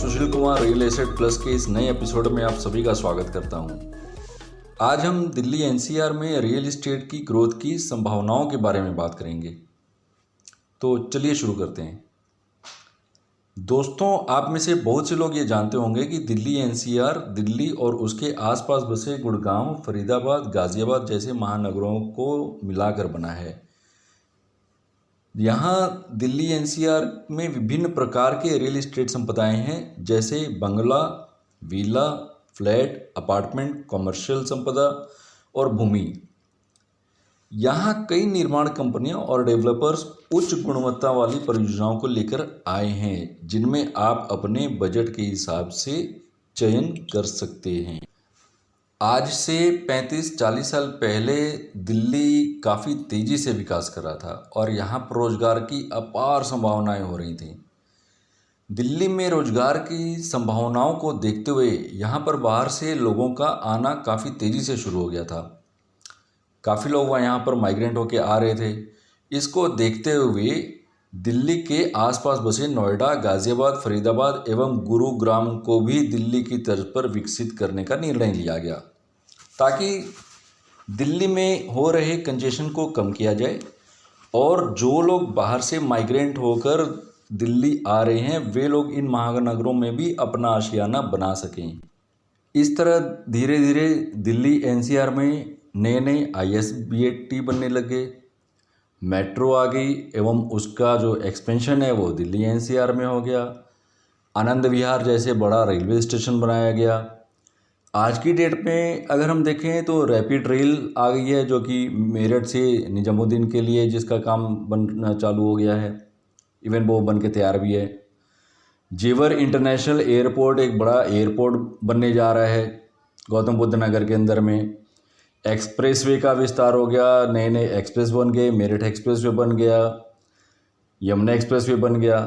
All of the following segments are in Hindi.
Sushil Kumar real estate plus के इस नए एपिसोड में आप सभी का स्वागत करता हूं। आज हम दिल्ली एनसीआर में रियल एस्टेट की ग्रोथ की संभावनाओं के बारे में बात करेंगे। तो चलिए शुरू करते हैं। दोस्तों, आप में से बहुत से लोग ये जानते होंगे कि दिल्ली एनसीआर दिल्ली और उसके आसपास बसे गुड़गांव, फरीदाबाद, गाजियाबाद जैसे महानगरों को मिलाकर बना है। यहाँ दिल्ली एनसीआर में विभिन्न प्रकार के रियल एस्टेट संपदाएं हैं, जैसे बंगला, विला, फ्लैट, अपार्टमेंट, कमर्शियल संपदा और भूमि। यहाँ कई निर्माण कंपनियां और डेवलपर्स उच्च गुणवत्ता वाली परियोजनाओं को लेकर आए हैं, जिनमें आप अपने बजट के हिसाब से चयन कर सकते हैं। आज से 35-40 साल पहले दिल्ली काफ़ी तेज़ी से विकास कर रहा था और यहाँ पर रोजगार की अपार संभावनाएं हो रही थी। दिल्ली में रोजगार की संभावनाओं को देखते हुए यहाँ पर बाहर से लोगों का आना काफ़ी तेज़ी से शुरू हो गया था। काफ़ी लोग यहाँ पर माइग्रेंट होकर आ रहे थे। इसको देखते हुए दिल्ली के आसपास बसे नोएडा, गाजियाबाद, फरीदाबाद एवं गुरुग्राम को भी दिल्ली की तर्ज पर विकसित करने का निर्णय लिया गया, ताकि दिल्ली में हो रहे कंजेशन को कम किया जाए और जो लोग बाहर से माइग्रेंट होकर दिल्ली आ रहे हैं वे लोग इन महानगरों में भी अपना आशियाना बना सकें। इस तरह धीरे धीरे दिल्ली एनसीआर में नए नए ISBT बनने लगे, मेट्रो आ गई एवं उसका जो एक्सपेंशन है वो दिल्ली एनसीआर में हो गया। आनंद विहार जैसे बड़ा रेलवे स्टेशन बनाया गया। आज की डेट में अगर हम देखें तो रैपिड रेल आ गई है, जो कि मेरठ से निजामुद्दीन के लिए जिसका काम बनना चालू हो गया है, इवन वो बन के तैयार भी है। जेवर इंटरनेशनल एयरपोर्ट एक बड़ा एयरपोर्ट बनने जा रहा है गौतम बुद्ध नगर के अंदर में। एक्सप्रेसवे का विस्तार हो गया, नए नए एक्सप्रेस बन गए, मेरठ एक्सप्रेसवे बन गया, यमुना एक्सप्रेसवे बन गया।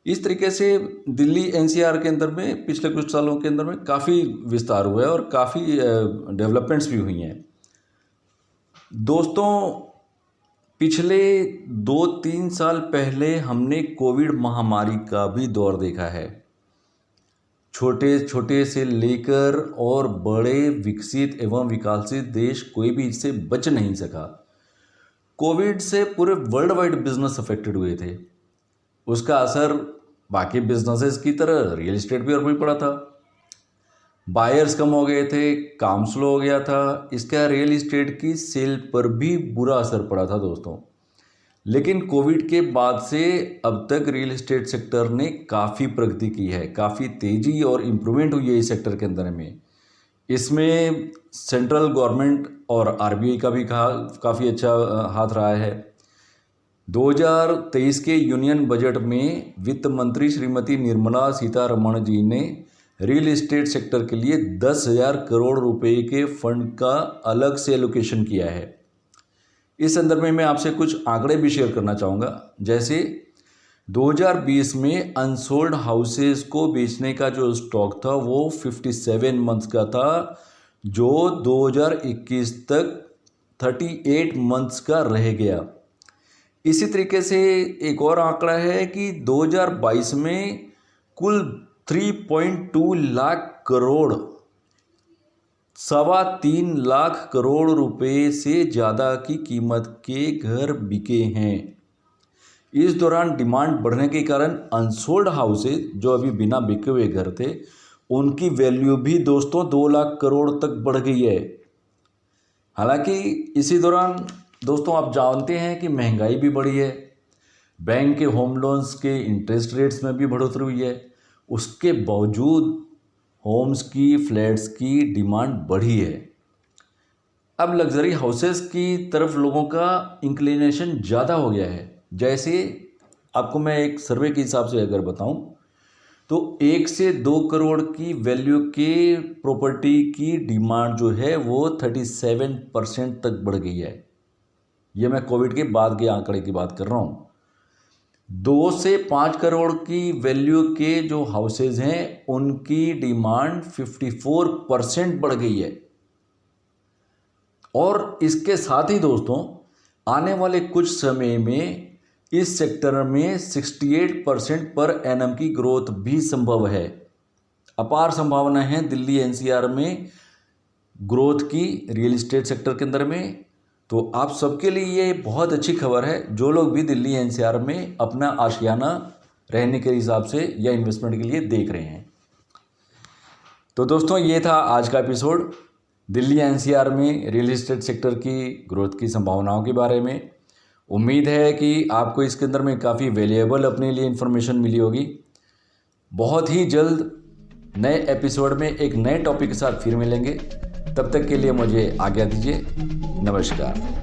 इस तरीके से दिल्ली एनसीआर के अंदर में पिछले कुछ सालों के अंदर में काफ़ी विस्तार हुआ है और काफ़ी डेवलपमेंट्स भी हुई हैं। दोस्तों, पिछले 2-3 साल पहले हमने कोविड महामारी का भी दौर देखा है। छोटे छोटे से लेकर और बड़े विकसित एवं विकसित देश कोई भी इससे बच नहीं सका। कोविड से पूरे वर्ल्ड वाइड बिजनेस अफेक्टेड हुए थे। उसका असर बाकी बिजनेसेस की तरह रियल एस्टेट पर भी पड़ा था। बायर्स कम हो गए थे, काम स्लो हो गया था। इसका रियल एस्टेट की सेल पर भी बुरा असर पड़ा था दोस्तों। लेकिन कोविड के बाद से अब तक रियल एस्टेट सेक्टर ने काफ़ी प्रगति की है, काफ़ी तेज़ी और इम्प्रूवमेंट हुई है इस सेक्टर के अंदर में। इसमें सेंट्रल गवर्नमेंट और RBI का भी काफ़ी अच्छा हाथ रहा है। 2023 के यूनियन बजट में वित्त मंत्री श्रीमती निर्मला सीतारमण जी ने रियल एस्टेट सेक्टर के लिए 10,000 करोड़ रुपए के फंड का अलग से एलोकेशन किया है। इस संदर्भ में मैं आपसे कुछ आंकड़े भी शेयर करना चाहूँगा। जैसे 2020 में अनसोल्ड हाउसेस को बेचने का जो स्टॉक था वो 57 मंथ्स का था, जो 2021 तक 38 मंथ्स का रह गया। इसी तरीके से एक और आंकड़ा है कि 2022 में कुल 3.2 लाख करोड़ 3.25 लाख करोड़ रुपए से ज़्यादा की कीमत के घर बिके हैं। इस दौरान डिमांड बढ़ने के कारण अनसोल्ड हाउसेज जो अभी बिना बिके हुए घर थे उनकी वैल्यू भी दोस्तों 2 लाख करोड़ तक बढ़ गई है। हालांकि इसी दौरान दोस्तों आप जानते हैं कि महंगाई भी बढ़ी है, बैंक के होम लोन्स के इंटरेस्ट रेट्स में भी बढ़ोतरी हुई है। उसके बावजूद होम्स की, फ्लैट्स की डिमांड बढ़ी है। अब लग्जरी हाउसेस की तरफ लोगों का इंक्लिनेशन ज़्यादा हो गया है। जैसे आपको मैं एक सर्वे के हिसाब से अगर बताऊं तो 1 से 2 करोड़ की वैल्यू के प्रॉपर्टी की डिमांड जो है वो 37% तक बढ़ गई है। ये मैं कोविड के बाद के आंकड़े की बात कर रहा हूँ। 2 से 5 करोड़ की वैल्यू के जो हाउसेज हैं उनकी डिमांड 54% बढ़ गई है। और इसके साथ ही दोस्तों आने वाले कुछ समय में इस सेक्टर में 68% पर एनम की ग्रोथ भी संभव है। अपार संभावना है दिल्ली एनसीआर में ग्रोथ की रियल इस्टेट सेक्टर के अंदर में। तो आप सबके लिए ये बहुत अच्छी खबर है, जो लोग भी दिल्ली एनसीआर में अपना आशियाना रहने के हिसाब से या इन्वेस्टमेंट के लिए देख रहे हैं। तो दोस्तों, ये था आज का एपिसोड दिल्ली एनसीआर में रियल इस्टेट सेक्टर की ग्रोथ की संभावनाओं के बारे में। उम्मीद है कि आपको इसके अंदर में काफ़ी वैल्यूएबल अपने लिए इन्फॉर्मेशन मिली होगी। बहुत ही जल्द नए एपिसोड में एक नए टॉपिक के साथ फिर मिलेंगे। तब तक के लिए मुझे आज्ञा दीजिए। नमस्कार।